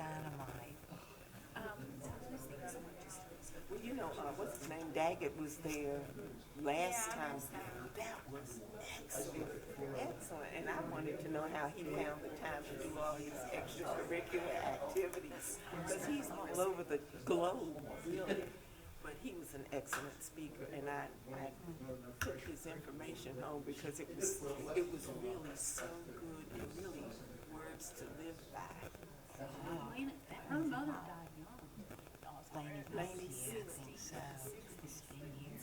dynamite. Well, you know, what's his name? Daggett was there last time. That was excellent. Excellent. And I wanted to know how he found the time to do all his extracurricular activities. Because he's all over the globe, really. But he was an excellent speaker, and I took his information home because it was really so good and really words to live by. Her mother died young. Laney was 60, I think so. It's been years.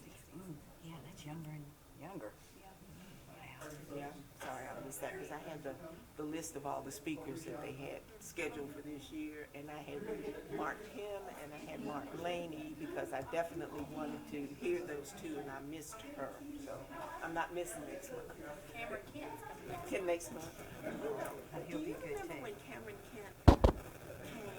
Yeah, that's younger and younger. Yeah, sorry I missed that because I had the list of all the speakers that they had scheduled for this year, and I had marked him and I had marked Laney because I definitely wanted to hear those two, and I missed her. So I'm not missing next month. Cameron Kent's coming. Can next month. He'll be good Remember too. when Cameron Kent came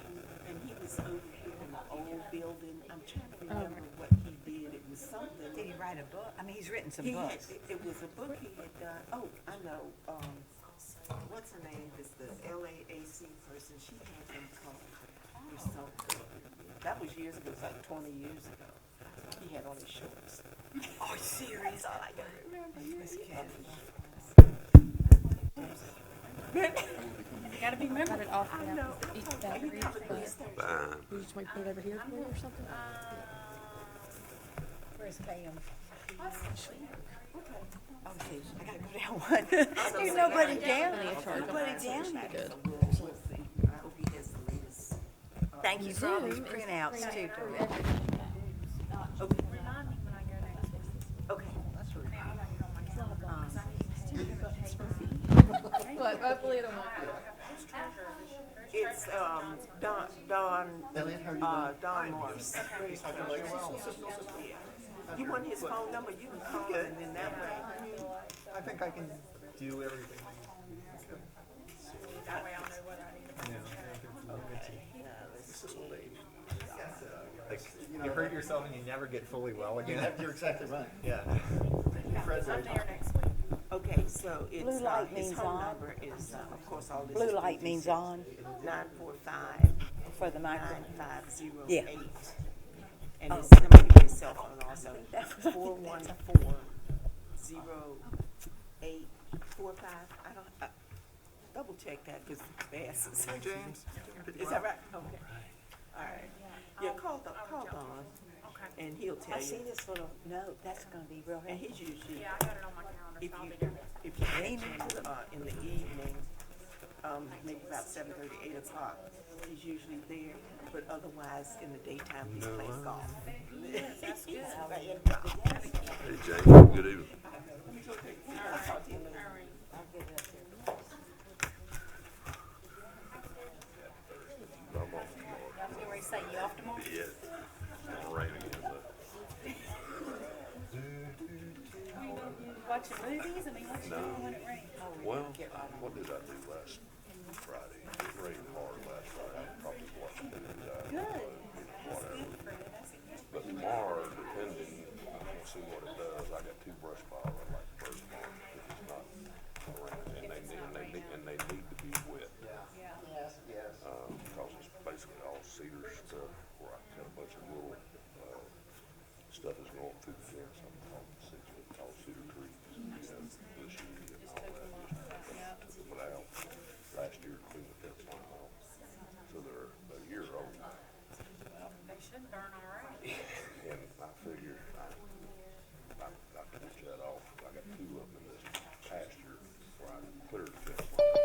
and he was over here in the old building? I'm trying to remember what he did. It was something. Did he write a book? I mean, he's written some He books. had, it was a book he had done. Oh, I know. What's her name? Is the LAAC person? She had him called or something. That was years ago. It was like 20 years ago. He had on his shorts. Oh, serious? All I can remember. Gotta be remembered. Off I now. know. Eat You that. probably Fine. You just want to put it over here for you or something? Where's Pam? Okay. Oh, geez, I gotta go down one. There's nobody down. Nobody down there. We'll see. I hope he has the latest. Thank you for all these printouts too, Doreen. Okay. Remind me when I go next week. Okay. But hopefully it'll work. It's Don Morris. Yeah. You want his phone number? You can call him, and then that way. I think I can do everything. That way I'll know whether I need to. Like, you hurt yourself and you never get fully well again. You're exactly right. Yeah. Fred's I'm right. there next week. Okay, so it's Blue light his means phone on. number is of course all this. Blue light means on 945 for the micro. 9508. Yeah. And his number to his cell phone also 414-0845. I don't double check that because fast is James? Is that right? Okay. All right. Yeah, call Don. Okay. And he'll tell I you. see this little note. That's gonna be real And handy. he's usually Yeah, I got it on my calendar, if so I'll you be there next week. if you catch him in the evening, maybe about 7:30, 8 o'clock, he's usually there. But otherwise, in the daytime, he's playing golf. That's good. Hey, James, good evening. I'll talk to you later. I'll get it up there. I'm off tomorrow. I was getting ready to say, you off tomorrow? Yeah. It's gonna rain again, but Watching movies? I mean, what you doing when it rains? well, what did I do last Friday? It rained hard last Friday. I probably watched it. Good. Whatever. But tomorrow, depending, we'll see what it does. I got 2 brush piles. I like brush piles if it's not raining, and they need to be wet. Yes, yes. Because it's basically all cedar stuff, where I got a bunch of little stuff that's going through the fence. I'm talking 6-foot tall cedar trees, bushy and all that. Just took them out last year to clean the fence line off. So they're a year old. They should burn all right. And I figured I pulled that off. I got 2 of them in this pasture where I cleared the fence line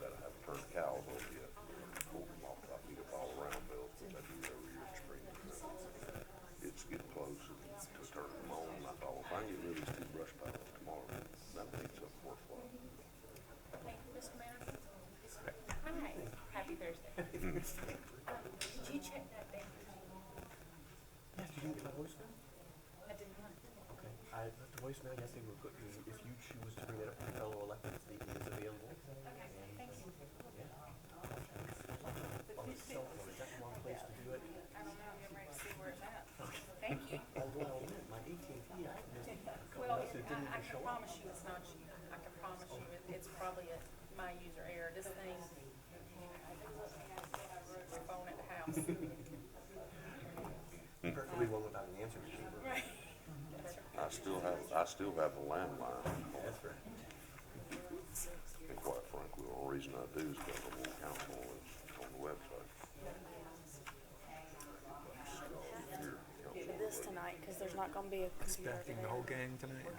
that I haven't turned cows over yet. Pulled them off. I beat up all around bills, which I do every year in spring. It's getting close to turning them on. And I thought, well, if I can get rid of these 2 brush piles tomorrow, that'll make something worthwhile. Hey, Mr. Mayor. Hi. Happy Thursday. Did you check that down? Yes, you didn't get my voicemail? I did not. Okay. I left a voicemail yesterday. We're good. If you choose to bring it up to fellow electeds, he is available. Okay, thank you. On his cell phone. Is that the wrong place to do it? I don't know, I'm getting ready to see where it's at. Thank you. Well, my AT&T, I missed a couple Well, months. It didn't I even can show up. promise you it's not you. I can promise you it's probably my user error. This thing, Preferably one without an answer machine. Right. I still have a landline. That's right. And quite frankly, the only reason I do is because the whole council is on the website. For this tonight, because there's not going to be a computer Expecting today. the whole gang tonight.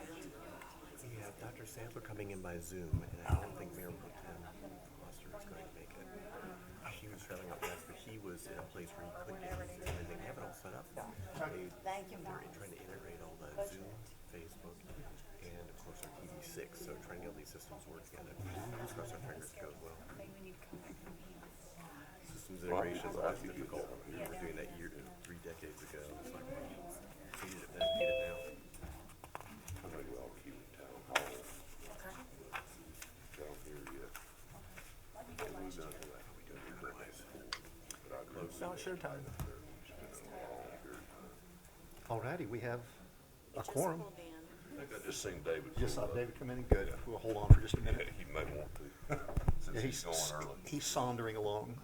We have Dr. Sampler coming in by Zoom, and I don't think Mayor Pro Tem Foster is going to make it. He was traveling out west, but he was in a place where he couldn't get anything, and they have it all set up. Thank you, They're trying to integrate all the Zoom, Facebook, and of course our TV6, so trying to get all these systems work together. Just cross our fingers it goes well. Systems integration is always difficult. We were doing that 3 decades ago. It's like, wow, we need it then, we need it now. I think we ought to keep it town hall. Down here yet. We've done that. We do it twice. But I agree. It's not showtime. It's been a long period of time. Alrighty, we have a quorum. I think I just seen David. Just saw pull up. David come in and good. We'll hold on for just a minute. He may want to, since Yeah, he's going early. he's sauntering along.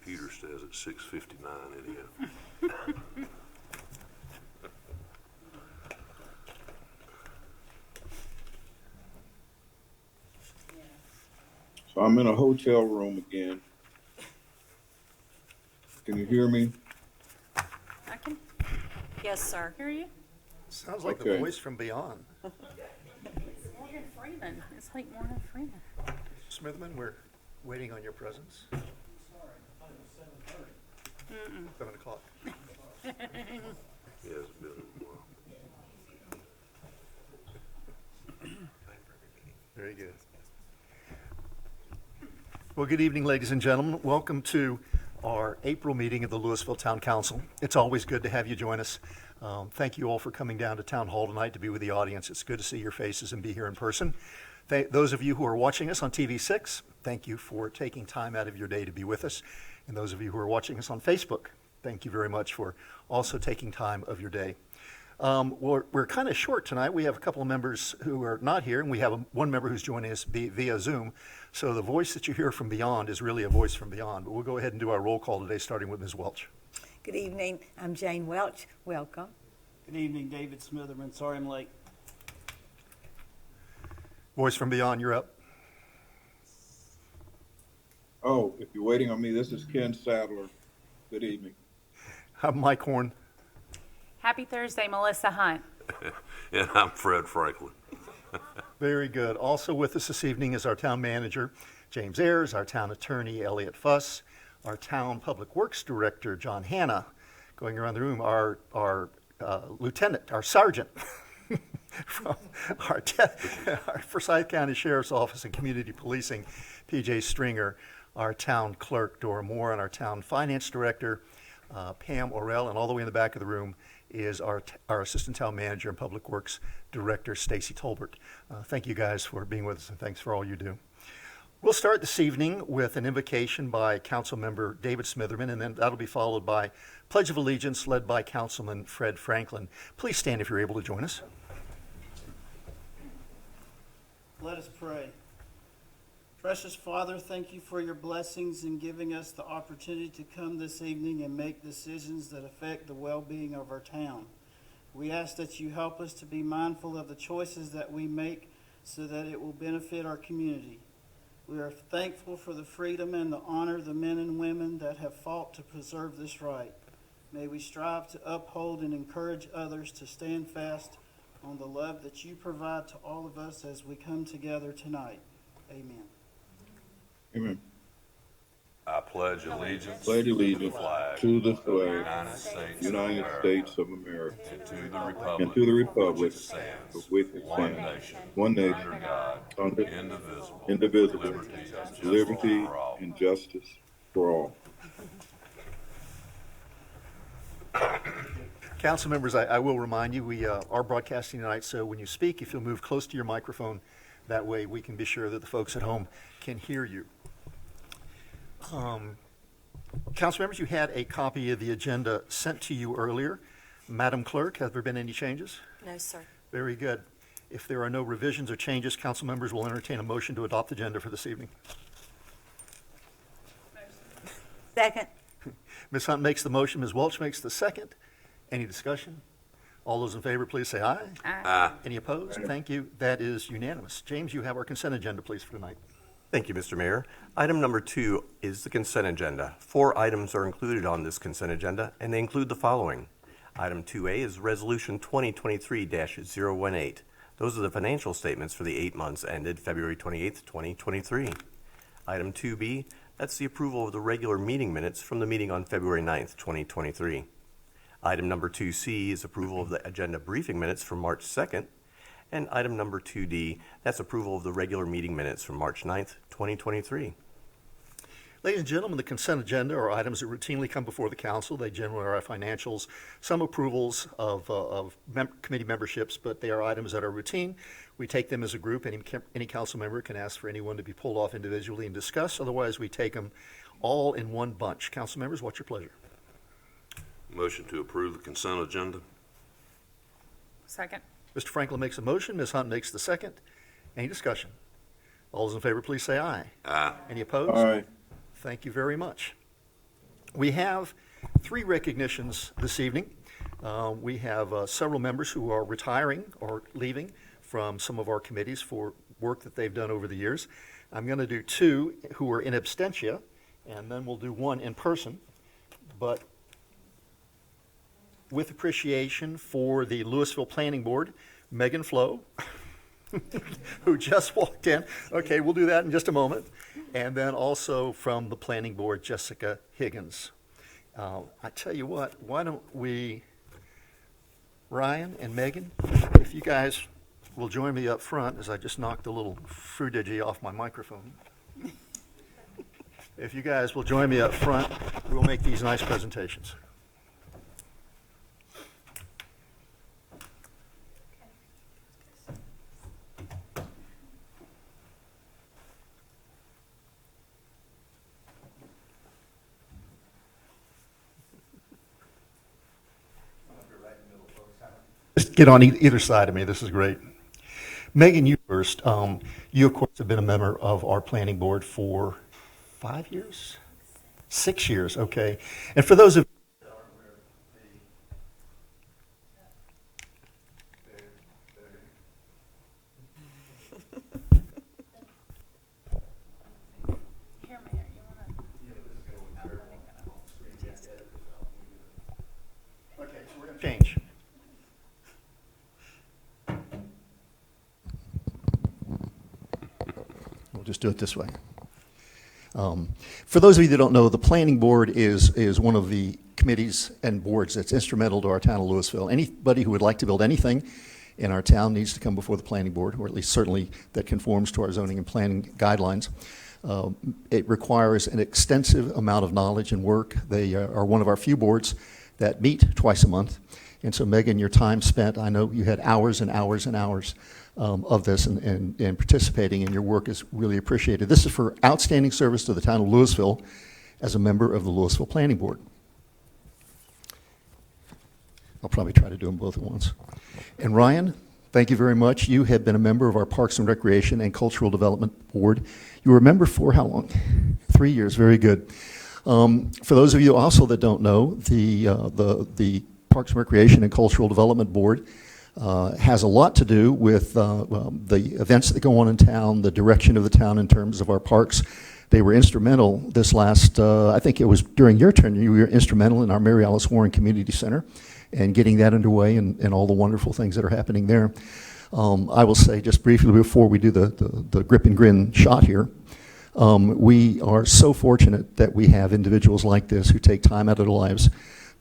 Computer says it's 6:59 anyhow. So I'm in a hotel room again. Can you hear me? I can, yes, sir. Hear you? Sounds like the Okay. voice from beyond. Morgan Freeman. It's like Morgan Freeman. Smithman, we're waiting on your presence. 7 o'clock. He hasn't been in a while. Very good. Well, good evening, ladies and gentlemen. Welcome to our April meeting of the Lewisville Town Council. It's always good to have you join us. Thank you all for coming down to Town Hall tonight to be with the audience. It's good to see your faces and be here in person. Those of you who are watching us on TV6, thank you for taking time out of your day to be with us. And those of you who are watching us on Facebook, thank you very much for also taking time of your day. We're kind of short tonight. We have a couple of members who are not here, and we have one member who's joining us via Zoom. So the voice that you hear from beyond is really a voice from beyond. But we'll go ahead and do our roll call today, starting with Ms. Welch. Good evening. I'm Jane Welch. Welcome. Good evening, David Smitherman. Sorry I'm late. Voice from beyond, you're up. Oh, if you're waiting on me, this is Ken Sadler. Good evening. I'm Mike Horn. Happy Thursday, Melissa Hunt. And I'm Fred Franklin. Very good. Also with us this evening is our town manager, James Ayers, our town attorney, Elliot Fuss, our town public works director, John Hanna, going around the room, our lieutenant, our sergeant from our Forsyth County Sheriff's Office and Community Policing, PJ Stringer, our town clerk, Dora Moore, and our town finance director, Pam Orell, and all the way in the back of the room is our assistant town manager and public works director, Stacy Tolbert. Thank you guys for being with us, and thanks for all you do. We'll start this evening with an invocation by Council Member David Smitherman, and then that'll be followed by Pledge of Allegiance led by Councilman Fred Franklin. Please stand if you're able to join us. Let us pray. Precious Father, thank you for your blessings in giving us the opportunity to come this evening and make decisions that affect the well-being of our town. We ask that you help us to be mindful of the choices that we make so that it will benefit our community. We are thankful for the freedom and the honor of the men and women that have fought to preserve this right. May we strive to uphold and encourage others to stand fast on the love that you provide to all of us as we come together tonight. Amen. Amen. I pledge allegiance Pledge allegiance to the flag United States United States of America and to the and to the republic which stands for which it one stands, nation, one nation, under God, under indivisible, indivisible, with liberty for all. and justice for all. Council members, I will remind you, we are broadcasting tonight, so when you speak, if you'll move close to your microphone, that way we can be sure that the folks at home can hear you. Council members, you had a copy of the agenda sent to you earlier. Madam Clerk, have there been any changes? No, sir. Very good. If there are no revisions or changes, council members will entertain a motion to adopt the agenda for this evening. Second. Ms. Hunt makes the motion, Ms. Welch makes the second. Any discussion? All those in favor, please say aye. Aye. Any opposed? Thank you. That is unanimous. James, you have our consent agenda, please, for tonight. Thank you, Mr. Mayor. Item number 2 is the consent agenda. 4 items are included on this consent agenda, and they include the following. Item 2A is Resolution 2023-018. Those are the financial statements for the 8 months ended February 28th, 2023. Item 2B, that's the approval of the regular meeting minutes from the meeting on February 9th, 2023. Item number 2C is approval of the agenda briefing minutes from March 2nd. And item number 2D, that's approval of the regular meeting minutes from March 9th, 2023. Ladies and gentlemen, the consent agenda are items that routinely come before the council. They generally are our financials, some approvals of committee memberships, but they are items that are routine. We take them as a group. Any council member can ask for anyone to be pulled off individually and discuss. Otherwise, we take them all in one bunch. Council members, what's your pleasure? Motion to approve the consent agenda. Second. Mr. Franklin makes a motion. Ms. Hunt makes the second. Any discussion? All those in favor, please say aye. Aye. Any opposed? Aye. Thank you very much. We have 3 recognitions this evening. We have several members who are retiring or leaving from some of our committees for work that they've done over the years. I'm going to do 2 who are in absentia, and then we'll do 1 in person. But with appreciation for the Lewisville Planning Board, Megan Flo, who just walked in. Okay, we'll do that in just a moment. And then also from the Planning Board, Jessica Higgins. I tell you what, why don't we, Ryan and Megan, if you guys will join me up front, as I just knocked a little fruitigi off my microphone. If you guys will join me up front, we'll make these nice presentations. Just get on either side of me. This is great. Megan, you first. You, of course, have been a member of our planning board for 5 years? 6 years, okay. And for those of Here, Mayor, you wanna? Okay, so we're going to change. We'll just do it this way. For those of you that don't know, the planning board is one of the committees and boards that's instrumental to our town of Lewisville. Anybody who would like to build anything in our town needs to come before the planning board, or at least certainly that conforms to our zoning and planning guidelines. It requires an extensive amount of knowledge and work. They are one of our few boards that meet twice a month. And so, Megan, your time spent, I know you had hours and hours and hours of this and participating, and your work is really appreciated. This is for outstanding service to the town of Lewisville as a member of the Lewisville Planning Board. I'll probably try to do them both at once. And Ryan, thank you very much. You have been a member of our Parks and Recreation and Cultural Development Board. You were a member for how long? 3 years, very good. For those of you also that don't know, the Parks and Recreation and Cultural Development Board has a lot to do with the events that go on in town, the direction of the town in terms of our parks. They were instrumental this last, I think it was during your tenure, you were instrumental in our Mary Alice Warren Community Center and getting that underway and all the wonderful things that are happening there. I will say just briefly before we do the grip and grin shot here, we are so fortunate that we have individuals like this who take time out of their lives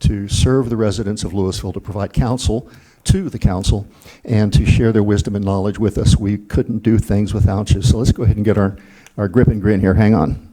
to serve the residents of Lewisville, to provide counsel to the council, and to share their wisdom and knowledge with us. We couldn't do things without you. So let's go ahead and get our grip and grin here. Hang on.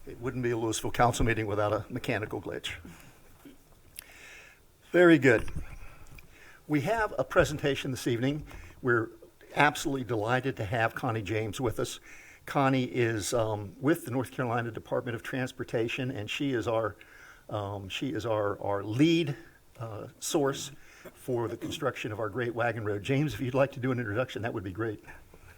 It wouldn't be a Lewisville Council meeting without a mechanical glitch. Very good. We have a presentation this evening. We're absolutely delighted to have Connie James with us. Connie is with the North Carolina Department of Transportation, and she is our lead source for the construction of our Great Wagon Road. James, if you'd like to do an introduction, that would be great.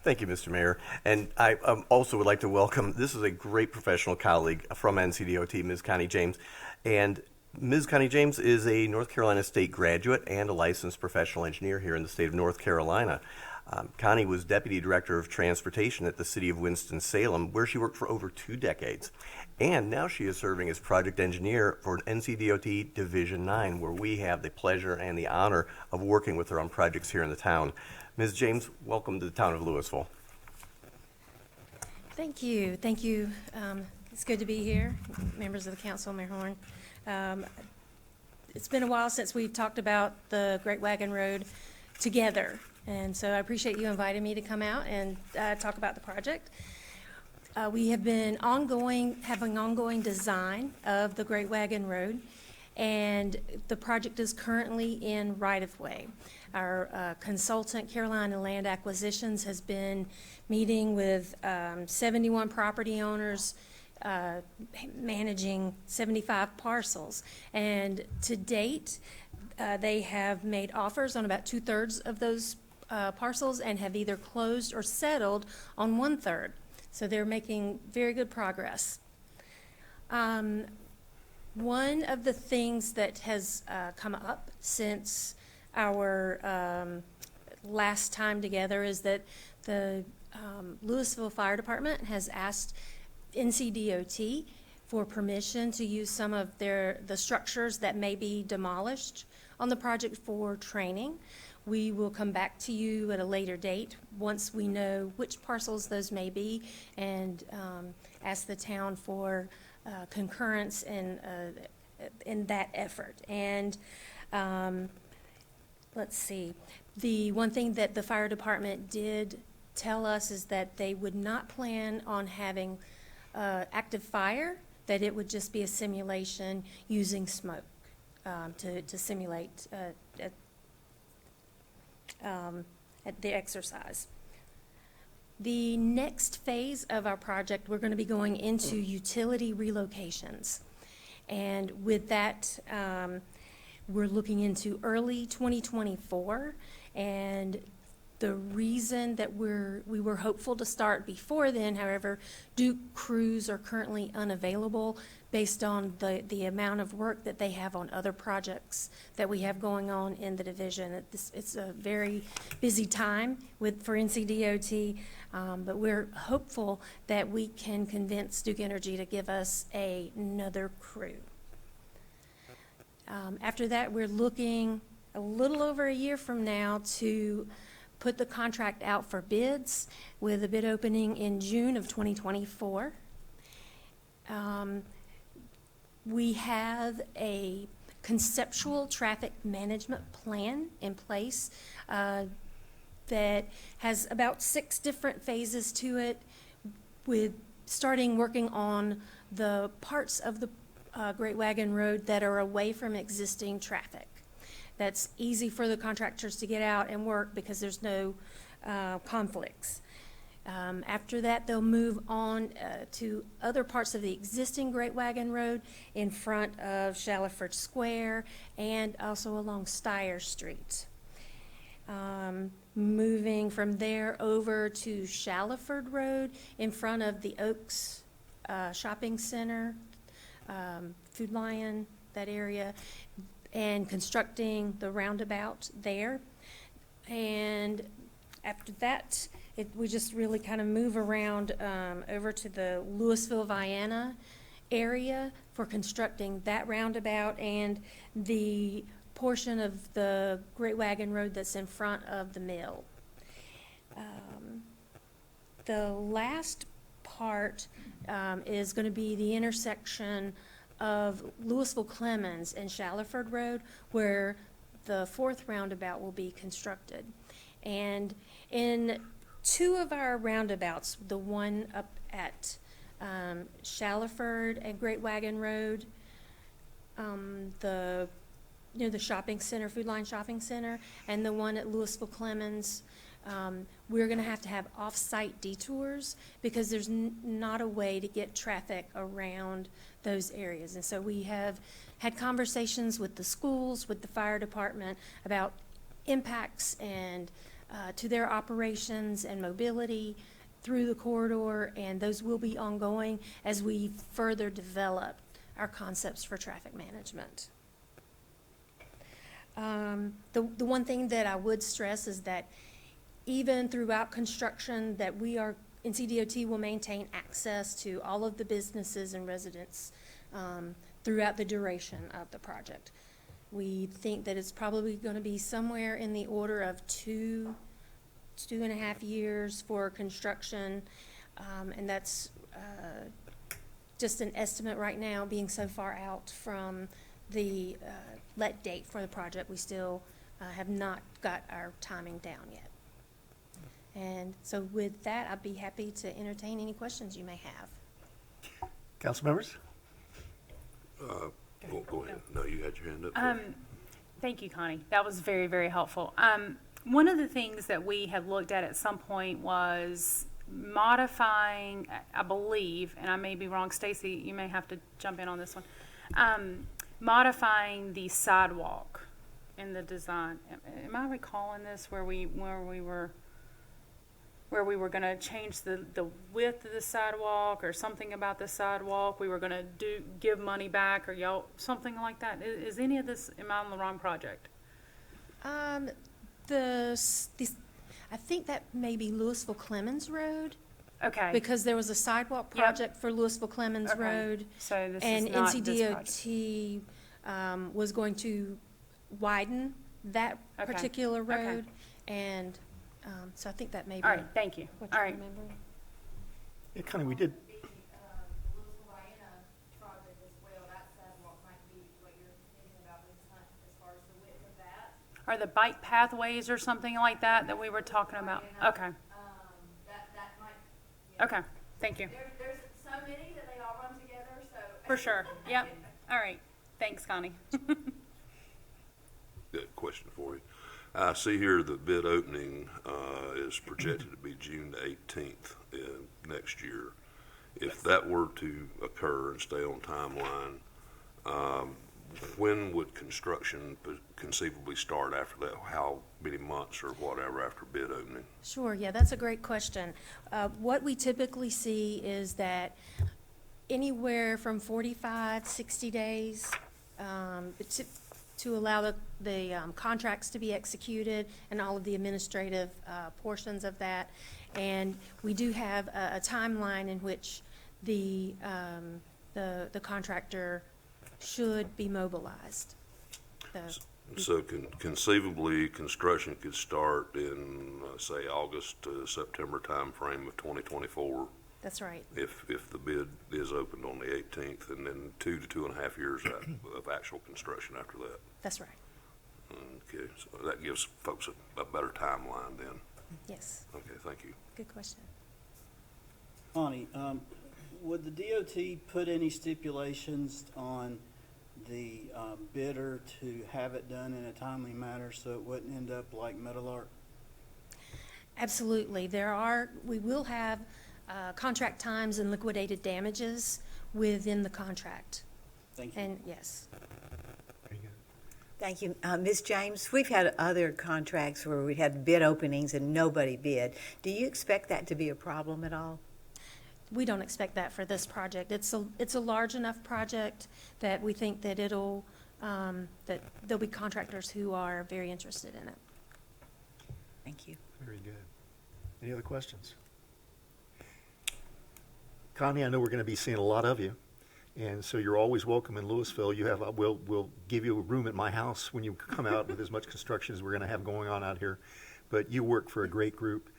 Thank you, Mr. Mayor. And I also would like to welcome, this is a great professional colleague from NCDOT, Ms. Connie James. And Ms. Connie James is a North Carolina State graduate and a licensed professional engineer here in the state of North Carolina. Connie was Deputy Director of Transportation at the City of Winston-Salem, where she worked for over 2 decades. And now she is serving as Project Engineer for NCDOT Division 9, where we have the pleasure and the honor of working with her on projects here in the town. Ms. James, welcome to the town of Lewisville. Thank you. Thank you. It's good to be here, members of the council, Mayor Horn. It's been a while since we've talked about the Great Wagon Road together, and so I appreciate you inviting me to come out and talk about the project. We have been having ongoing design of the Great Wagon Road, and the project is currently in right-of-way. Our consultant, Carolina Land Acquisitions, has been meeting with 71 property owners, managing 75 parcels. And to date, they have made offers on about 2/3 of those parcels and have either closed or settled on 1/3. So they're making very good progress. One of the things that has come up since our last time together is that the Lewisville Fire Department has asked NCDOT for permission to use some of the structures that may be demolished on the project for training. We will come back to you at a later date once we know which parcels those may be, and ask the town for concurrence in that effort. And let's see, the one thing that the fire department did tell us is that they would not plan on having active fire, that it would just be a simulation using smoke to simulate at the exercise. The next phase of our project, we're going to be going into utility relocations. And with that, we're looking into early 2024. And the reason that we were hopeful to start before then, however, Duke crews are currently unavailable based on the amount of work that they have on other projects that we have going on in the division. It's a very busy time for NCDOT, but we're hopeful that we can convince Duke Energy to give us another crew. After that, we're looking a little over a year from now to put the contract out for bids, with a bid opening in June of 2024. We have a conceptual traffic management plan in place that has about 6 different phases to it, with starting working on the parts of the Great Wagon Road that are away from existing traffic. That's easy for the contractors to get out and work because there's no conflicts. After that, they'll move on to other parts of the existing Great Wagon Road in front of Shallowford Square and also along Steyer Street. Moving from there over to Shallowford Road in front of the Oaks Shopping Center, Food Lion, that area, and constructing the roundabout there. And after that, we just really kind of move around over to the Lewisville, Vienna area for constructing that roundabout and the portion of the Great Wagon Road that's in front of the mill. The last part is going to be the intersection of Lewisville Clemens and Shallowford Road, where the 4th roundabout will be constructed. And in 2 of our roundabouts, the one up at Shallowford and Great Wagon Road, the shopping center, Food Line Shopping Center, and the one at Lewisville Clemens. We're gonna have to have off-site detours because there's not a way to get traffic around those areas. And so we have had conversations with the schools, with the fire department about impacts and to their operations and mobility through the corridor, and those will be ongoing as we further develop our concepts for traffic management. The one thing that I would stress is that even throughout construction, that we are, NCDOT will maintain access to all of the businesses and residents throughout the duration of the project. We think that it's probably going to be somewhere in the order of 2.5 years for construction, and that's just an estimate right now, being so far out from the let date for the project. We still have not got our timing down yet. And so with that, I'd be happy to entertain any questions you may have. Council members? Go ahead. No, you had your hand up. Thank you, Connie. That was very, very helpful. One of the things that we had looked at some point was modifying, I believe, and I may be wrong, Stacy, you may have to jump in on this one, modifying the sidewalk in the design. Am I recalling this where we were going to change the width of the sidewalk or something about the sidewalk? We were going to give money back or something like that. Is any of this, am I on the wrong project? I think that may be Lewisville Clemens Road. Okay. Because there was a sidewalk project for Lewisville Clemens Road. So this and is not NCDOT was going to widen that particular road. And so I think that may be. All right, thank you. What All you right. remember. Yeah, Connie, we did. Are the bike pathways or something like that we were talking about? Okay. That might. Yeah. Okay, thank you. There's so many that they all run together, so. For sure, yep. All right, thanks, Connie. Good question for you. I see here the bid opening is projected to be June the 18th next year. If that were to occur and stay on timeline, when would construction conceivably start after that? How many months or whatever after bid opening? Sure, yeah, that's a great question. What we typically see is that anywhere from 45, 60 days to allow the contracts to be executed and all of the administrative portions of that. And we do have a timeline in which the contractor should be mobilized. So conceivably, construction could start in, say, August to September timeframe of 2024. That's right. If the bid is opened on the 18th, and then 2 to 2.5 years of actual construction after that. That's right. Okay, so that gives folks a better timeline then. Yes. Okay, thank you. Good question. Connie, would the DOT put any stipulations on the bidder to have it done in a timely manner so it wouldn't end up like Meadowlark? Absolutely. We will have contract times and liquidated damages within the contract. Thank you. And yes. Thank you. Ms. James, we've had other contracts where we had bid openings and nobody bid. Do you expect that to be a problem at all? We don't expect that for this project. It's a large enough project that we think that that there'll be contractors who are very interested in it. Thank you. Very good. Any other questions? Connie, I know we're going to be seeing a lot of you, and so you're always welcome in Lewisville. We'll give you a room at my house when you come out with as much construction as we're going to have going on out here. But you work for a great group.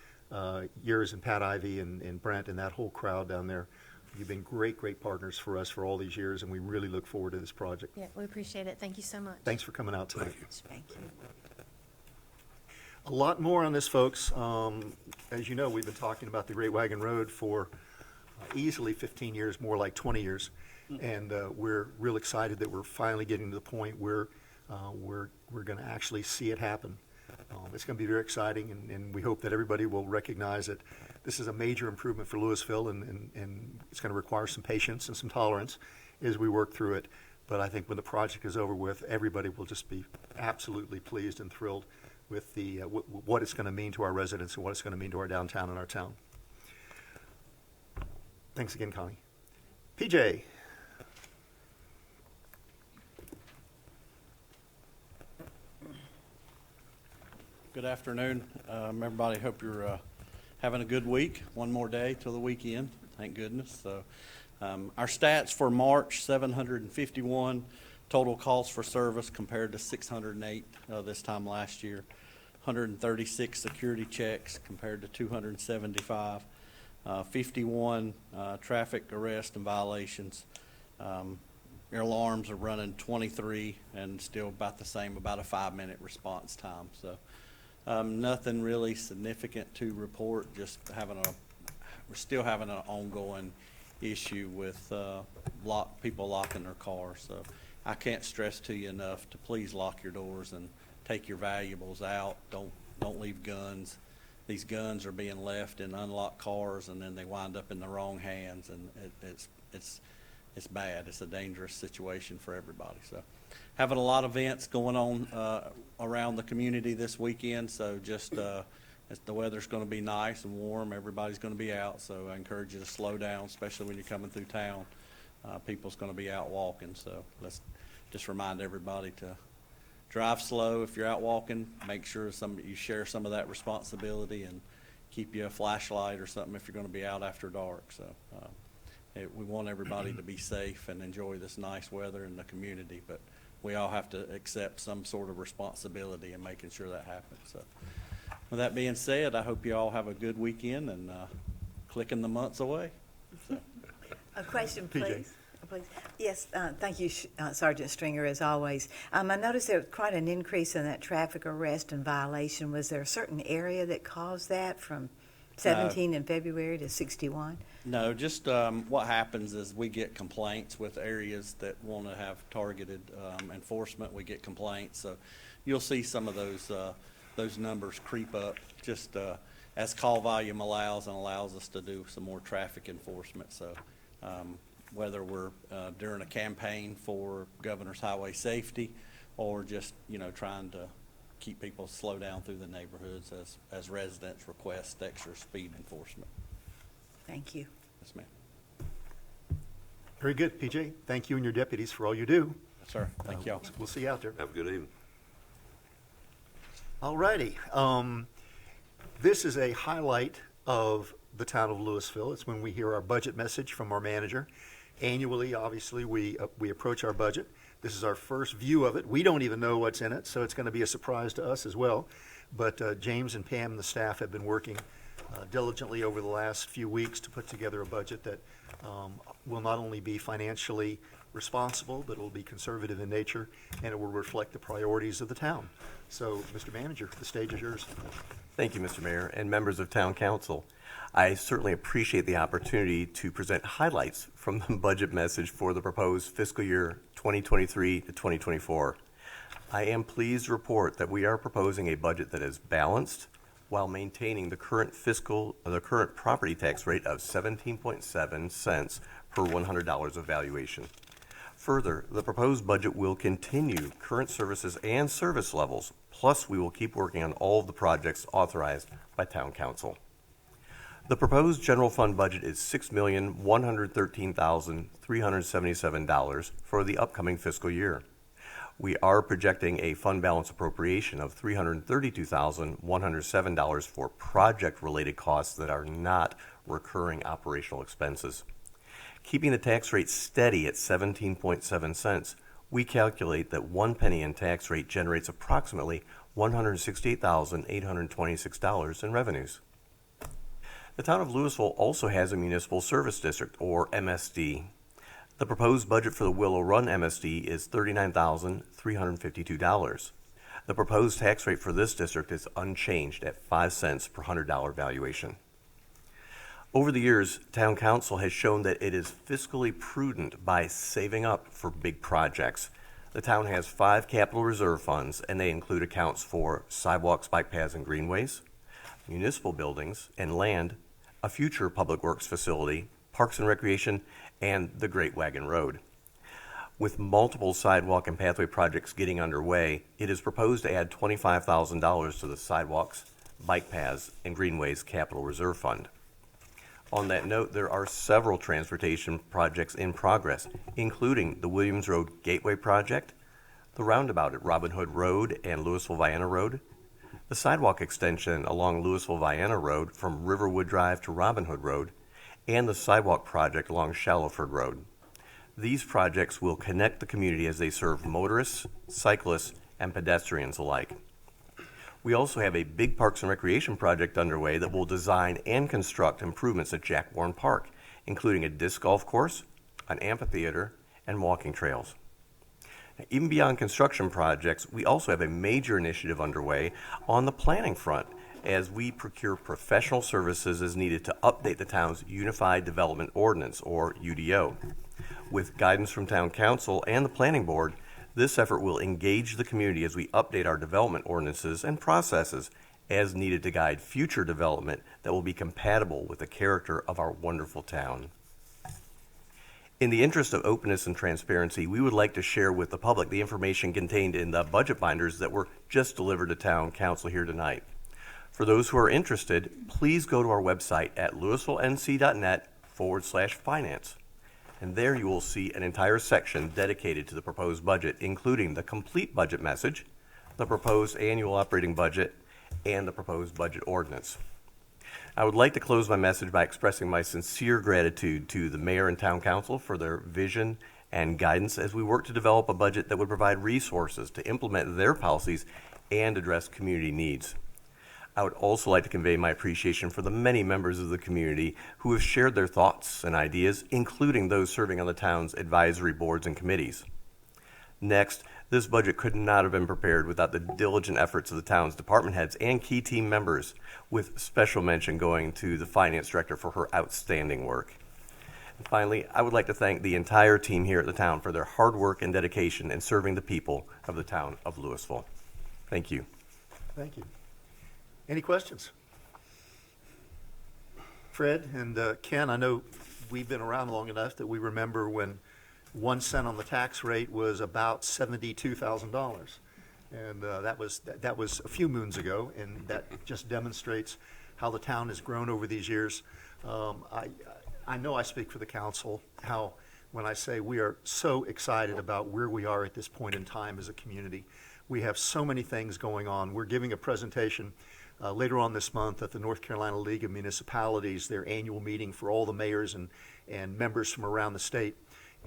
Yours and Pat Ivy and Brent and that whole crowd down there. You've been great partners for us for all these years, and we really look forward to this project. Yeah, we appreciate it. Thank you so much. Thanks for coming out tonight. Thank you. A lot more on this, folks. As you know, we've been talking about the Great Wagon Road for easily 15 years, more like 20 years. And we're real excited that we're finally getting to the point where we're going to actually see it happen. It's going to be very exciting, and we hope that everybody will recognize that this is a major improvement for Lewisville, and it's going to require some patience and some tolerance as we work through it. But I think when the project is over with, everybody will just be absolutely pleased and thrilled with the what it's going to mean to our residents and what it's going to mean to our downtown and our town. Thanks again, Connie. PJ. Good afternoon, everybody. Hope you're having a good week. One more day till the weekend, thank goodness. So, our stats for March: 751 total calls for service compared to 608 this time last year. 136 security checks compared to 275. 51 traffic arrests and violations. Your alarms are running 23 and still about the same, about a 5-minute response time. So. Nothing really significant to report, just we're still having an ongoing issue with people locking their cars. So I can't stress to you enough to please lock your doors and take your valuables out. Don't leave guns. These guns are being left in unlocked cars, and then they wind up in the wrong hands, and it's bad. It's a dangerous situation for everybody. So. Having a lot of events going on around the community this weekend, so just as the weather's going to be nice and warm, everybody's going to be out, so I encourage you to slow down, especially when you're coming through town. People's going to be out walking, so let's just remind everybody to drive slow if you're out walking. Make sure you share some of that responsibility, and keep you a flashlight or something if you're going to be out after dark. So we want everybody to be safe and enjoy this nice weather in the community, but we all have to accept some sort of responsibility in making sure that happens. So, with that being said, I hope you all have a good weekend, and clicking the months away. So. A question, PJ. please. Please. Yes, thank you, Sergeant Stringer, as always. I noticed there was quite an increase in that traffic arrest and violation. Was there a certain area that caused that from 17 in February to 61? No, just what happens is we get complaints with areas that want to have targeted enforcement. We get complaints, so you'll see some of those numbers creep up just as call volume allows us to do some more traffic enforcement. So whether we're during a campaign for Governor's Highway Safety, or just trying to keep people slow down through the neighborhoods as residents request extra speed enforcement. Thank you. Yes, ma'am. Very good, PJ. Thank you and your deputies for all you do. Yes, sir. Thank y'all. We'll see you out there. Have a good evening. All righty. This is a highlight of the town of Lewisville. It's when we hear our budget message from our manager. Annually, obviously, we approach our budget. This is our first view of it. We don't even know what's in it, so it's going to be a surprise to us as well. But James and Pam and the staff have been working diligently over the last few weeks to put together a budget that will not only be financially responsible, but it will be conservative in nature, and it will reflect the priorities of the town. So, Mr. Manager, the stage is yours. Thank you, Mr. Mayor, and members of Town Council. I certainly appreciate the opportunity to present highlights from the budget message for the proposed fiscal year 2023 to 2024. I am pleased to report that we are proposing a budget that is balanced while maintaining the current property tax rate of 17.7 cents per $100 of valuation. Further, the proposed budget will continue current services and service levels, plus we will keep working on all of the projects authorized by Town Council. The proposed general fund budget is $6,113,377 for the upcoming fiscal year. We are projecting a fund balance appropriation of $332,107 for project-related costs that are not recurring operational expenses. Keeping the tax rate steady at 17.7 cents, we calculate that 1 penny in tax rate generates approximately $168,826 in revenues. The town of Lewisville also has a municipal service district, or MSD. The proposed budget for the Willow Run MSD is $39,352. The proposed tax rate for this district is unchanged at 5 cents per $100 valuation. Over the years, Town Council has shown that it is fiscally prudent by saving up for big projects. The town has 5 capital reserve funds, and they include accounts for sidewalks, bike paths, and greenways, municipal buildings and land, a future public works facility, parks and recreation, and the Great Wagon Road. With multiple sidewalk and pathway projects getting underway, it is proposed to add $25,000 to the sidewalks, bike paths, and greenways capital reserve fund. On that note, there are several transportation projects in progress, including the Williams Road Gateway Project, the roundabout at Robin Hood Road and Lewisville-Vienna Road, the sidewalk extension along Lewisville-Vienna Road from Riverwood Drive to Robin Hood Road, and the sidewalk project along Shallowford Road. These projects will connect the community as they serve motorists, cyclists, and pedestrians alike. We also have a big parks and recreation project underway that will design and construct improvements at Jack Warren Park, including a disc golf course, an amphitheater, and walking trails. Now, even beyond construction projects, we also have a major initiative underway on the planning front as we procure professional services as needed to update the town's Unified Development Ordinance, or UDO. With guidance from Town Council and the Planning Board, this effort will engage the community as we update our development ordinances and processes as needed to guide future development that will be compatible with the character of our wonderful town. In the interest of openness and transparency, we would like to share with the public the information contained in the budget binders that were just delivered to Town Council here tonight. For those who are interested, please go to our website at lewisvillenc.net/finance. And there you will see an entire section dedicated to the proposed budget, including the complete budget message, the proposed annual operating budget, and the proposed budget ordinance. I would like to close my message by expressing my sincere gratitude to the mayor and town council for their vision and guidance as we work to develop a budget that would provide resources to implement their policies and address community needs. I would also like to convey my appreciation for the many members of the community who have shared their thoughts and ideas, including those serving on the town's advisory boards and committees. Next, this budget could not have been prepared without the diligent efforts of the town's department heads and key team members, with special mention going to the finance director for her outstanding work. And finally, I would like to thank the entire team here at the town for their hard work and dedication in serving the people of the town of Lewisville. Thank you. Thank you. Any questions? Fred and Ken, I know we've been around long enough that we remember when 1 cent on the tax rate was about $72,000. And that was a few moons ago, and that just demonstrates how the town has grown over these years. I know I speak for the council, how when I say we are so excited about where we are at this point in time as a community. We have so many things going on. We're giving a presentation later on this month at the North Carolina League of Municipalities, their annual meeting for all the mayors and members from around the state.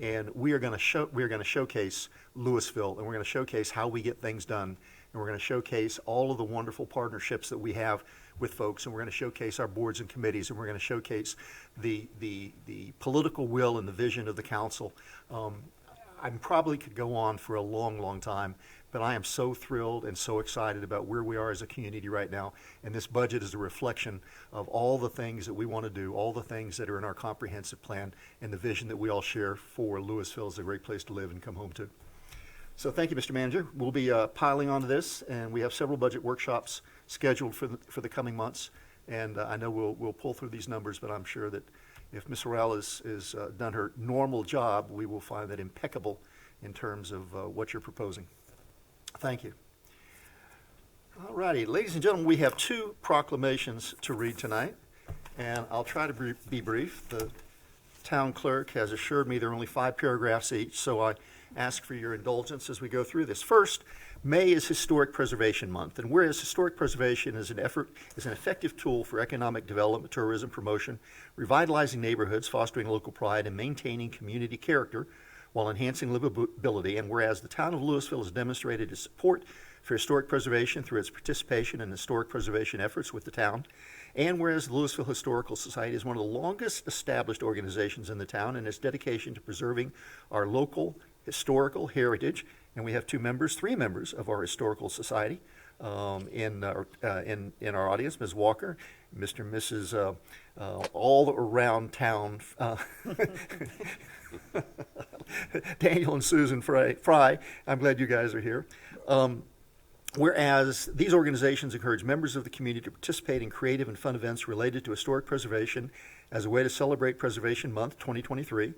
And we are going to showcase Lewisville, and we're going to showcase how we get things done, and we're going to showcase all of the wonderful partnerships that we have with folks, and we're going to showcase our boards and committees, and we're going to showcase the political will and the vision of the council. I probably could go on for a long, long time, but I am so thrilled and so excited about where we are as a community right now. And this budget is a reflection of all the things that we want to do, all the things that are in our comprehensive plan, and the vision that we all share for Lewisville as a great place to live and come home to. So thank you, Mr. Manager. We'll be piling onto this, and we have several budget workshops scheduled for the coming months. And I know we'll pull through these numbers, but I'm sure that if Ms. Orell has done her normal job, we will find that impeccable in terms of what you're proposing. Thank you. All righty, ladies and gentlemen, we have 2 proclamations to read tonight, and I'll try to be brief. The town clerk has assured me there are only 5 paragraphs each, so I ask for your indulgence as we go through this. First, May is Historic Preservation Month, and whereas historic preservation is an effective tool for economic development, tourism promotion, revitalizing neighborhoods, fostering local pride, and maintaining community character while enhancing livability, and whereas the town of Lewisville has demonstrated its support for historic preservation through its participation in historic preservation efforts with the town, and whereas the Lewisville Historical Society is one of the longest established organizations in the town in its dedication to preserving our local historical heritage, and we have 3 members of our historical society, in our audience, Ms. Walker, Mr. and Mrs. All around town, Daniel and Susan Fry. I'm glad you guys are here. Whereas these organizations encourage members of the community to participate in creative and fun events related to historic preservation as a way to celebrate Preservation Month 2023.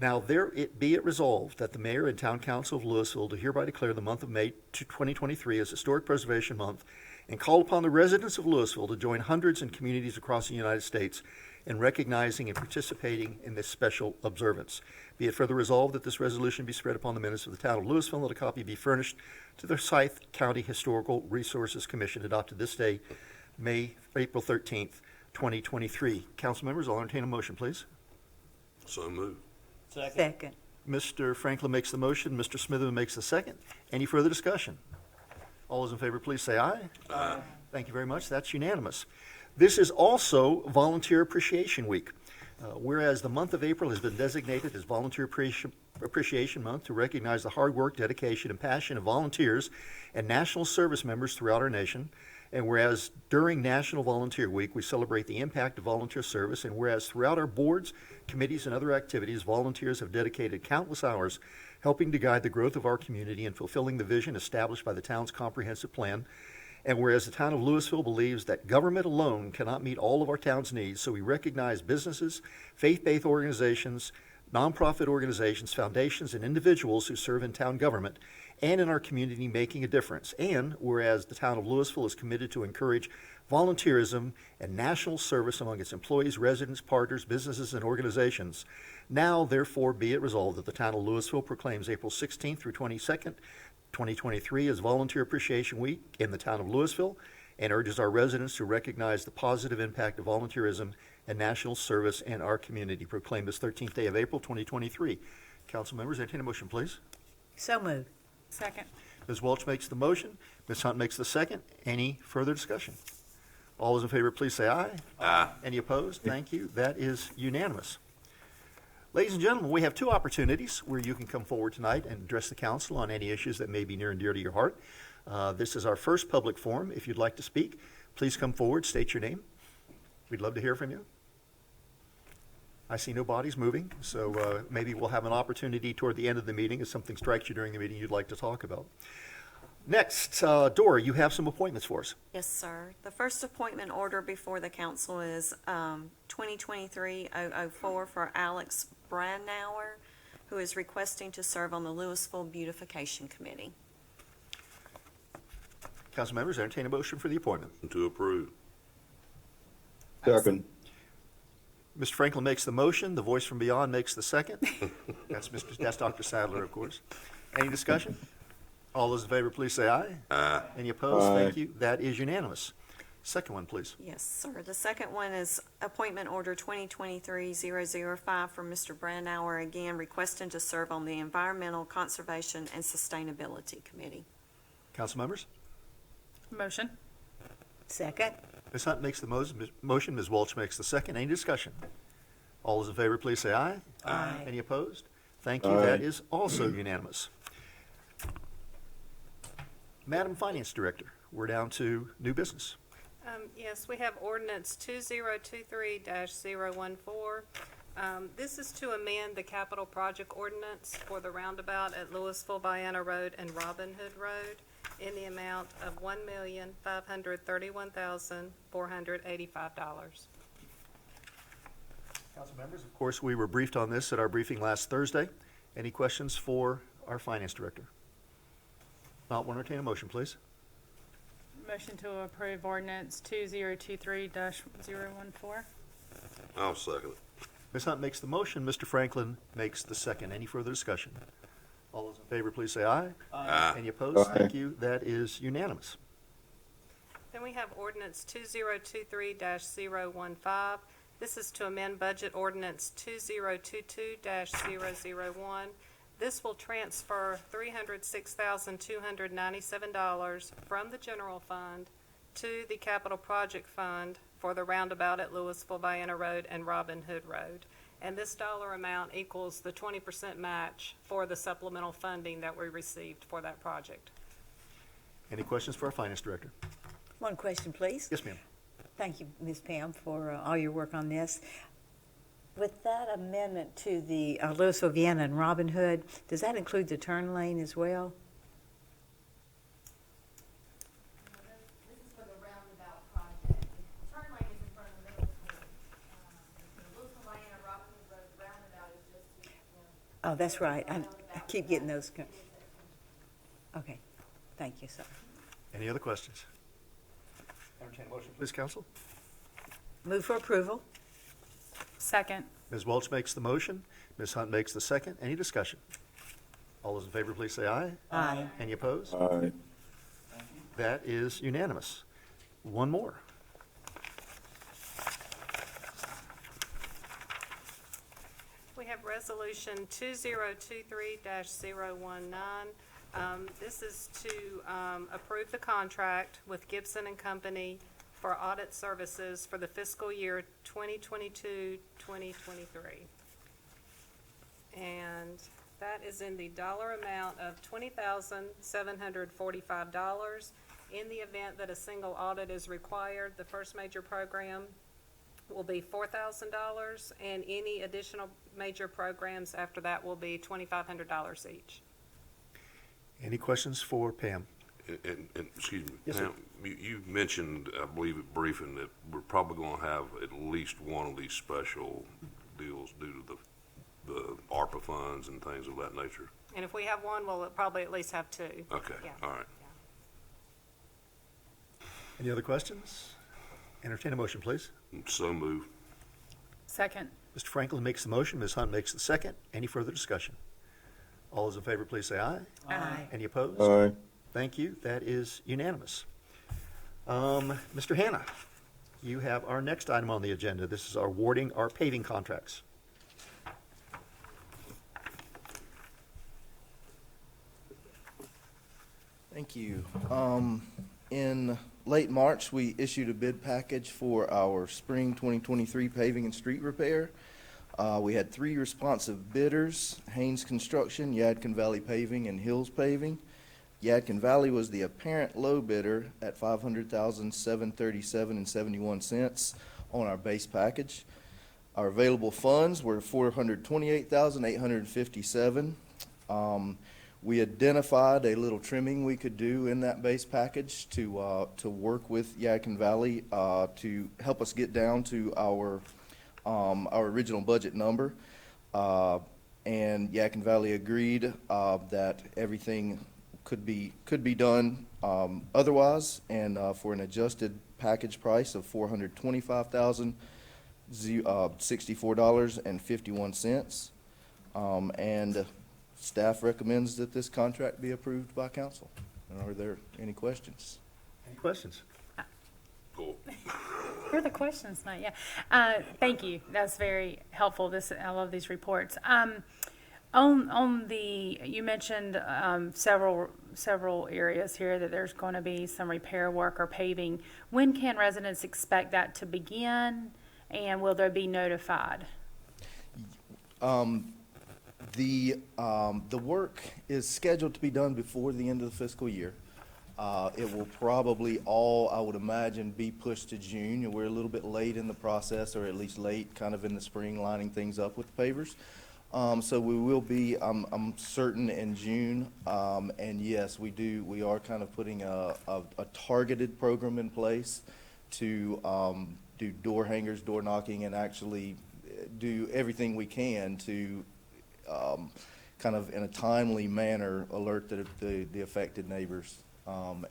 Now, be it resolved that the mayor and town council of Lewisville do hereby declare the month of May 2023 as Historic Preservation Month and call upon the residents of Lewisville to join hundreds and communities across the United States in recognizing and participating in this special observance. Be it further resolved that this resolution be spread upon the minutes of the town of Lewisville and that a copy be furnished to the Forsyth County Historical Resources Commission adopted this day, April 13th, 2023. Council members, I'll entertain a motion, please. So moved. Second. Mr. Franklin makes the motion, Mr. Smitherman makes the second. Any further discussion? All those in favor, please say aye. Aye. Thank you very much. That's unanimous. This is also Volunteer Appreciation Week. Whereas the month of April has been designated as Volunteer Appreciation Month to recognize the hard work, dedication, and passion of volunteers and national service members throughout our nation, and whereas during National Volunteer Week we celebrate the impact of volunteer service, and whereas throughout our boards, committees, and other activities, volunteers have dedicated countless hours helping to guide the growth of our community and fulfilling the vision established by the town's comprehensive plan. And whereas the town of Lewisville believes that government alone cannot meet all of our town's needs, so we recognize businesses, faith-based organizations, nonprofit organizations, foundations, and individuals who serve in town government and in our community making a difference. And whereas the town of Lewisville is committed to encourage volunteerism and national service among its employees, residents, partners, businesses, and organizations, now therefore be it resolved that the town of Lewisville proclaims April 16th through 22nd, 2023 as Volunteer Appreciation Week in the town of Lewisville, and urges our residents to recognize the positive impact of volunteerism and national service in our community. Proclaim this 13th day of April 2023. Council members, entertain a motion, please. So moved. Second. Ms. Welch makes the motion. Ms. Hunt makes the second. Any further discussion? All those in favor, please say aye. Aye. Any opposed? Thank you. That is unanimous. Ladies and gentlemen, we have two opportunities where you can come forward tonight and address the council on any issues that may be near and dear to your heart. This is our first public forum. If you'd like to speak, please come forward, state your name. We'd love to hear from you. I see no bodies moving, so maybe we'll have an opportunity toward the end of the meeting if something strikes you during the meeting you'd like to talk about. Next, Dora, you have some appointments for us. Yes, sir. The first appointment order before the council is 2023-004 for Alex Brandauer, who is requesting to serve on the Lewisville Beautification Committee. Council members, entertain a motion for the appointment. To approve. Second. Mr. Franklin makes the motion. The voice from beyond makes the second. That's Dr. Sadler, of course. Any discussion? All those in favor, please say aye. Aye. Any opposed? Aye. Thank you. That is unanimous. Second one, please. Yes, sir. The second one is appointment order 2023-005 for Mr. Brandauer, again requesting to serve on the Environmental Conservation and Sustainability Committee. Council members? Motion. Second. Ms. Hunt makes the motion. Ms. Welch makes the second. Any discussion? All those in favor, please say aye. Aye. Any opposed? Thank you. Aye. That is also unanimous. Madam Finance Director, we're down to new business. Yes, we have ordinance 2023-014. This is to amend the capital project ordinance for the roundabout at Lewisville Vienna Road and Robin Hood Road in the amount of $1,531,485. Council members, of course, we were briefed on this at our briefing last Thursday. Any questions for our Finance Director? Not one, entertain a motion, please. Motion to approve ordinance 2023-014. I'll second it. Ms. Hunt makes the motion. Mr. Franklin makes the second. Any further discussion? All those in favor, please say aye. Aye. Any opposed? Aye. Thank you. That is unanimous. Then we have ordinance 2023-015. This is to amend budget ordinance 2022-001. This will transfer $306,297 from the general fund to the capital project fund for the roundabout at Lewisville Vienna Road and Robin Hood Road. And this dollar amount equals the 20% match for the supplemental funding that we received for that project. Any questions for our Finance Director? One question, please. Yes, ma'am. Thank you, Ms. Pam, for all your work on this. With that amendment to the Lewisville, Vienna, and Robin Hood, does that include the turn lane as well? This is for the roundabout project. The turn lane is in front of the middle school. The Lewisville Lane and Robin Hood Road, the roundabout is just, Oh, that's right. I keep getting those. Okay. Thank you, sir. Any other questions? Entertain a motion, please, council. Move for approval. Second. Ms. Welch makes the motion. Ms. Hunt makes the second. Any discussion? All those in favor, please say aye. Aye. Any opposed? Aye. That is unanimous. One more. We have Resolution 2023-019. This is to approve the contract with Gibson and Company for audit services for the fiscal year 2022-2023. And that is in the dollar amount of $20,745. In the event that a single audit is required, the first major program will be $4,000, and any additional major programs after that will be $2,500 each. Any questions for Pam? And excuse me, Yes, sir. Pam, you mentioned, I believe at briefing, that we're probably gonna have at least one of these special deals due to the ARPA funds and things of that nature. And if we have one, we'll probably at least have two. Okay, Yeah. all right. Any other questions? Entertain a motion, please. So move. Second. Mr. Franklin makes the motion. Ms. Hunt makes the second. Any further discussion? All those in favor, please say aye. Aye. Any opposed? Aye. Thank you. That is unanimous. Mr. Hanna, you have our next item on the agenda. This is our awarding our paving contracts. Thank you. In late March, we issued a bid package for our spring 2023 paving and street repair. We had 3 responsive bidders: Haynes Construction, Yadkin Valley Paving, and Hills Paving. Yadkin Valley was the apparent low bidder at $500,737.71 on our base package. Our available funds were $428,857. We identified a little trimming we could do in that base package to work with Yadkin Valley to help us get down to our original budget number. And Yadkin Valley agreed that everything could be done otherwise, and for an adjusted package price of $425,064.51. And staff recommends that this contract be approved by council. And are there any questions? Any questions? Cool. You're the questions tonight, yeah. Thank you. That's very helpful. I love these reports. On the, you mentioned several areas here that there's going to be some repair work or paving. When can residents expect that to begin, and will they be notified? The work is scheduled to be done before the end of the fiscal year. It will probably all, I would imagine, be pushed to June. We're a little bit late in the process, or at least late kind of in the spring, lining things up with the pavers. So we will be, I'm certain, in June. And yes, we are kind of putting a targeted program in place to do door hangers, door knocking, and actually do everything we can to kind of in a timely manner alert the affected neighbors,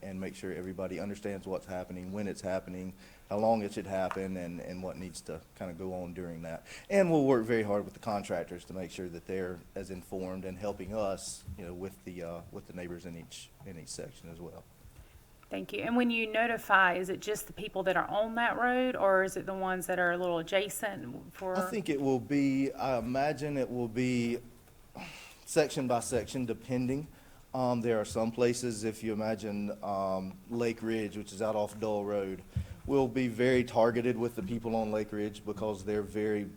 and make sure everybody understands what's happening, when it's happening, how long it should happen, and what needs to kind of go on during that. And we'll work very hard with the contractors to make sure that they're as informed and helping us, with the neighbors in each section as well. Thank you. And when you notify, is it just the people that are on that road, or is it the ones that are a little adjacent for? I think it will be, I imagine it will be section by section, depending. There are some places, if you imagine Lake Ridge, which is out off Dull Road, will be very targeted with the people on Lake Ridge because they're very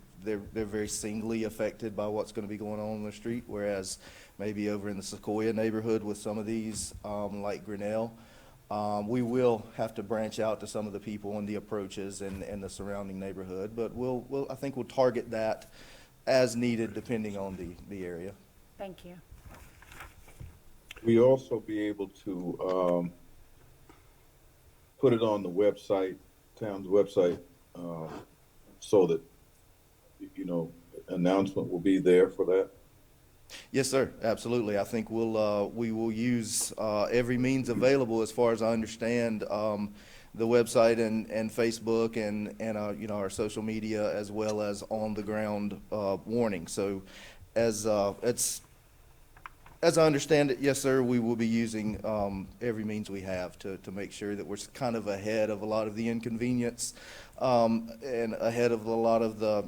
singly affected by what's going to be going on the street. Whereas maybe over in the Sequoia neighborhood with some of these, like Grinnell, We will have to branch out to some of the people and the approaches and the surrounding neighborhood, but I think we'll target that as needed depending on the area. Thank you. We also be able to put it on the website, town's website, so that, announcement will be there for that. Yes, sir, absolutely. I think we will use every means available as far as I understand, the website and Facebook and our social media as well as on the ground warning. So as I understand it, yes, sir, we will be using every means we have to make sure that we're kind of ahead of a lot of the inconvenience and ahead of a lot of the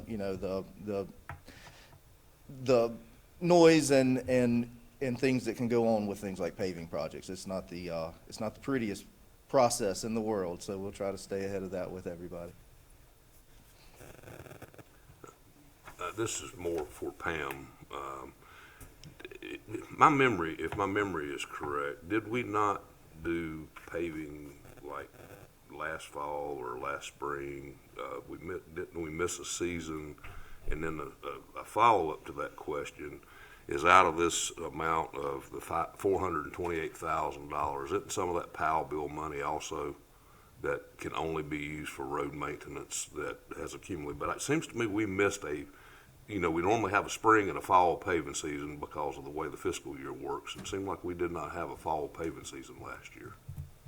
noise and things that can go on with things like paving projects. It's not the prettiest process in the world, so we'll try to stay ahead of that with everybody. This is more for Pam. If my memory is correct, did we not do paving like last fall or last spring? Didn't we miss a season? And then a follow-up to that question is, out of this amount of the $428,000, isn't some of that POW bill money also that can only be used for road maintenance that has accumulated? But it seems to me we missed we normally have a spring and a fall paving season because of the way the fiscal year works. It seemed like we did not have a fall paving season last year.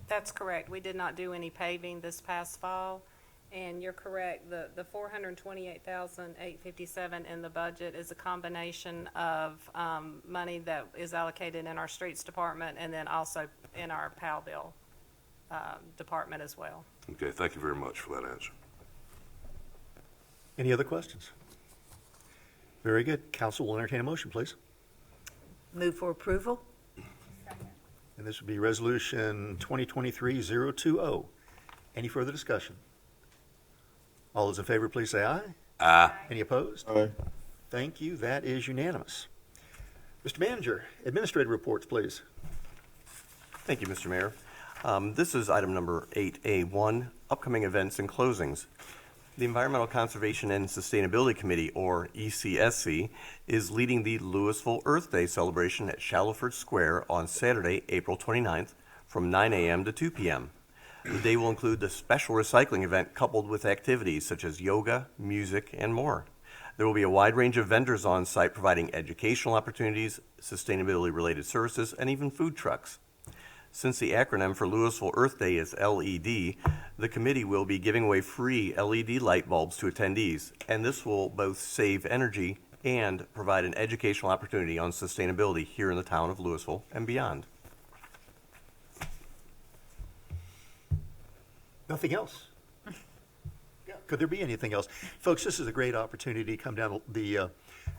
That's correct. We did not do any paving this past fall. And you're correct, the $428,857 in the budget is a combination of money that is allocated in our streets department and then also in our POW bill department as well. Okay, thank you very much for that answer. Any other questions? Very good. Council will entertain a motion, please. Move for approval? And this would be Resolution 2023-020. Any further discussion? All those in favor, please say aye. Aye. Any opposed? Aye. Thank you. That is unanimous. Mr. Manager, administrative reports, please. Thank you, Mr. Mayor. This is item number 8A1, upcoming events and closings. The Environmental Conservation and Sustainability Committee, or ECSC, is leading the Lewisville Earth Day celebration at Shallowford Square on Saturday, April 29th from 9 a.m. to 2 p.m. The day will include a special recycling event coupled with activities such as yoga, music, and more. There will be a wide range of vendors on site providing educational opportunities, sustainability-related services, and even food trucks. Since the acronym for Lewisville Earth Day is LED, the committee will be giving away free LED light bulbs to attendees, and this will both save energy and provide an educational opportunity on sustainability here in the town of Lewisville and beyond. Nothing else? Could there be anything else? Folks, this is a great opportunity to come down. The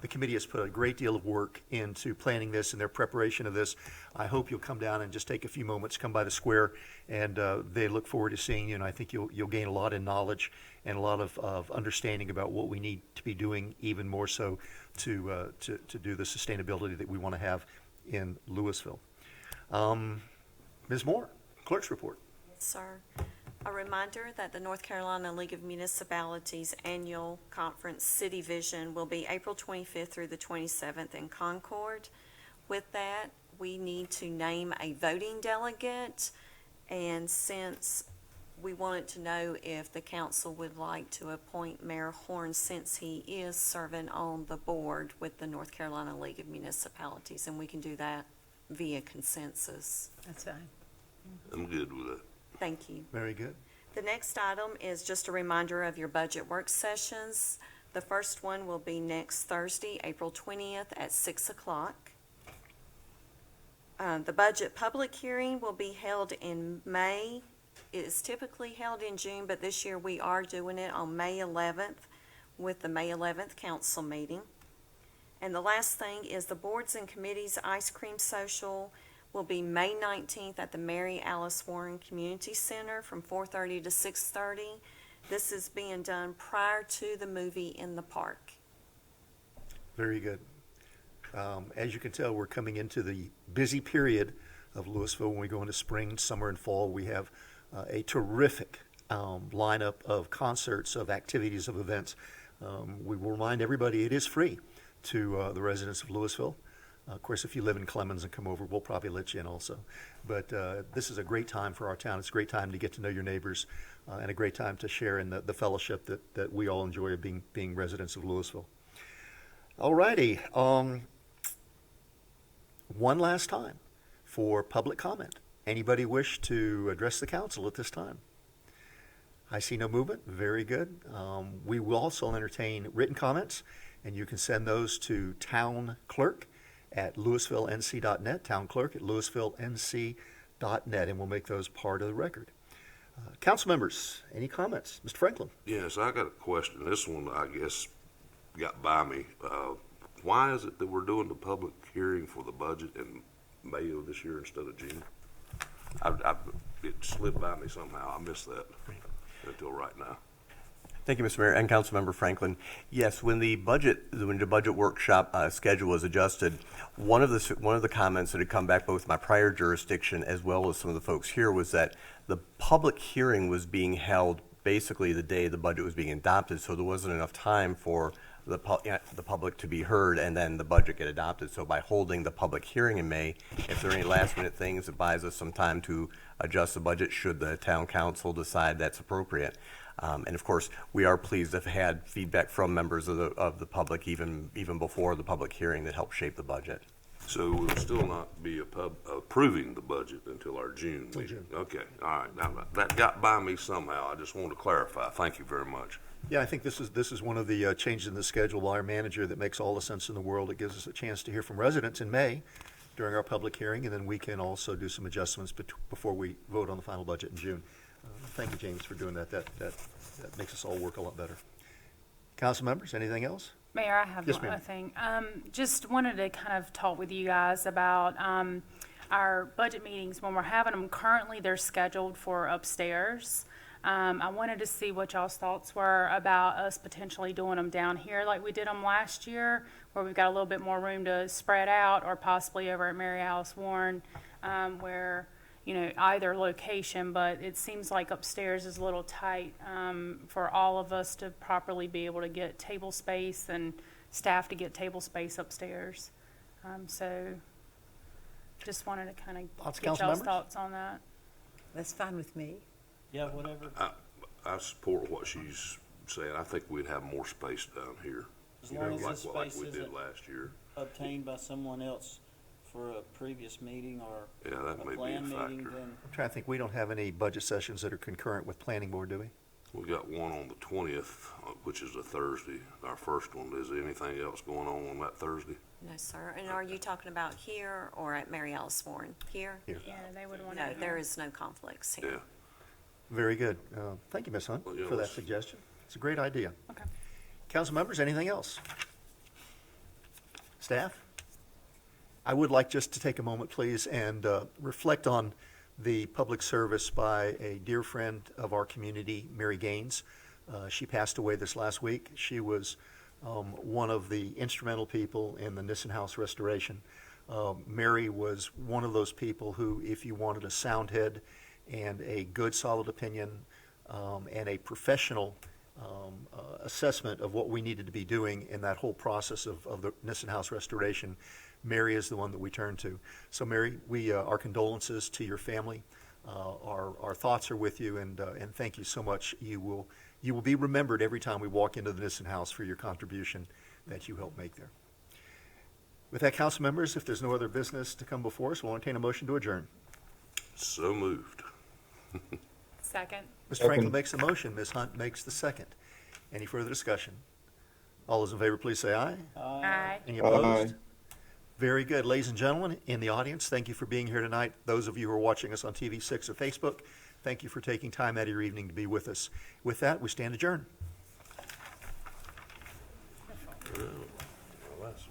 committee has put a great deal of work into planning this and their preparation of this. I hope you'll come down and just take a few moments, come by the square, and they look forward to seeing you. And I think you'll gain a lot in knowledge and a lot of understanding about what we need to be doing, even more so to do the sustainability that we want to have in Lewisville. Ms. Moore, clerk's report. Yes, sir. A reminder that the North Carolina League of Municipalities annual conference, City Vision, will be April 25th through the 27th in Concord. With that, we need to name a voting delegate, and since we wanted to know if the council would like to appoint Mayor Horn, since he is serving on the board with the North Carolina League of Municipalities, and we can do that via consensus. That's fine. I'm good with it. Thank you. Very good. The next item is just a reminder of your budget work sessions. The first one will be next Thursday, April 20th at 6 o'clock. The budget public hearing will be held in May. It is typically held in June, but this year we are doing it on May 11th with the May 11th council meeting. And the last thing is the boards and committees ice cream social will be May 19th at the Mary Alice Warren Community Center from 4:30 to 6:30. This is being done prior to the movie in the park. Very good. As you can tell, we're coming into the busy period of Lewisville. When we go into spring, summer, and fall, we have a terrific lineup of concerts, of activities, of events. We will remind everybody it is free to the residents of Lewisville. Of course, if you live in Clemens and come over, we'll probably let you in also. But this is a great time for our town. It's a great time to get to know your neighbors and a great time to share in the fellowship that we all enjoy of being residents of Lewisville. All righty. One last time for public comment. Anybody wish to address the council at this time? I see no movement. Very good. We will also entertain written comments, and you can send those to townclerk@lewisvillenc.net, townclerk@lewisvillenc.net, and we'll make those part of the record. Council members, any comments? Mr. Franklin? Yes, I got a question. This one, I guess, got by me. Why is it that we're doing the public hearing for the budget in May of this year instead of June? It slid by me somehow. I missed that until right now. Thank you, Mr. Mayor and Councilmember Franklin. Yes, when the budget workshop schedule was adjusted, one of the comments that had come back both my prior jurisdiction as well as some of the folks here was that the public hearing was being held basically the day the budget was being adopted, so there wasn't enough time for the public to be heard and then the budget get adopted. So by holding the public hearing in May, if there are any last minute things, it buys us some time to adjust the budget should the town council decide that's appropriate. And of course, we are pleased to have had feedback from members of the public even before the public hearing that helped shape the budget. So we'll still not be approving the budget until our June meeting? Okay, all right. Now, that got by me somehow. I just wanted to clarify. Thank you very much. Yeah, I think this is one of the changes in the schedule by our manager that makes all the sense in the world. It gives us a chance to hear from residents in May during our public hearing, and then we can also do some adjustments before we vote on the final budget in June. Thank you, James, for doing that. That makes us all work a lot better. Council members, anything else? Mayor, I have Yes, one ma'am. other thing. Just wanted to kind of talk with you guys about our budget meetings. When we're having them currently, they're scheduled for upstairs. I wanted to see what y'all's thoughts were about us potentially doing them down here like we did them last year, where we've got a little bit more room to spread out, or possibly over at Mary Alice Warren, where, you know, either location, but it seems like upstairs is a little tight for all of us to properly be able to get table space and staff to get table space upstairs. So just wanted to kind of get y'all's members? thoughts on that. That's fine with me. Yeah, whatever. I support what she's saying. I think we'd have more space down here. As long as this like space we did isn't last year. obtained by someone else for a previous meeting or Yeah, that a may be a planned meeting, factor. then I'm trying to think, we don't have any budget sessions that are concurrent with planning board, do we? We got one on the 20th, which is a Thursday, our first one. Is there anything else going on that Thursday? No, sir. And are you talking about here or at Mary Alice Warren? Here? Here. Yeah, they would want No, to. there is no conflicts here. Yeah. Very good. Thank you, Ms. Hunt, Well, yeah, for that let's- suggestion. It's a great idea. Okay. Council members, anything else? Staff? I would like just to take a moment, please, and reflect on the public service by a dear friend of our community, Mary Gaines. She passed away this last week. She was one of the instrumental people in the Nissen House restoration. Mary was one of those people who, if you wanted a sound head and a good, solid opinion and a professional assessment of what we needed to be doing in that whole process of the Nissen House restoration, Mary is the one that we turn to. So Mary, our condolences to your family. Our thoughts are with you, and thank you so much. You will be remembered every time we walk into the Nissen House for your contribution that you helped make there. With that, council members, if there's no other business to come before us, we'll entertain a motion to adjourn. So moved. Second. Mr. Franklin makes the motion. Ms. Hunt makes the second. Any further discussion? All those in favor, please say aye. Aye. Any opposed? Very good. Ladies and gentlemen in the audience, thank you for being here tonight. Those of you who are watching us on TV6 or Facebook, thank you for taking time out of your evening to be with us. With that, we stand adjourned. Well, that's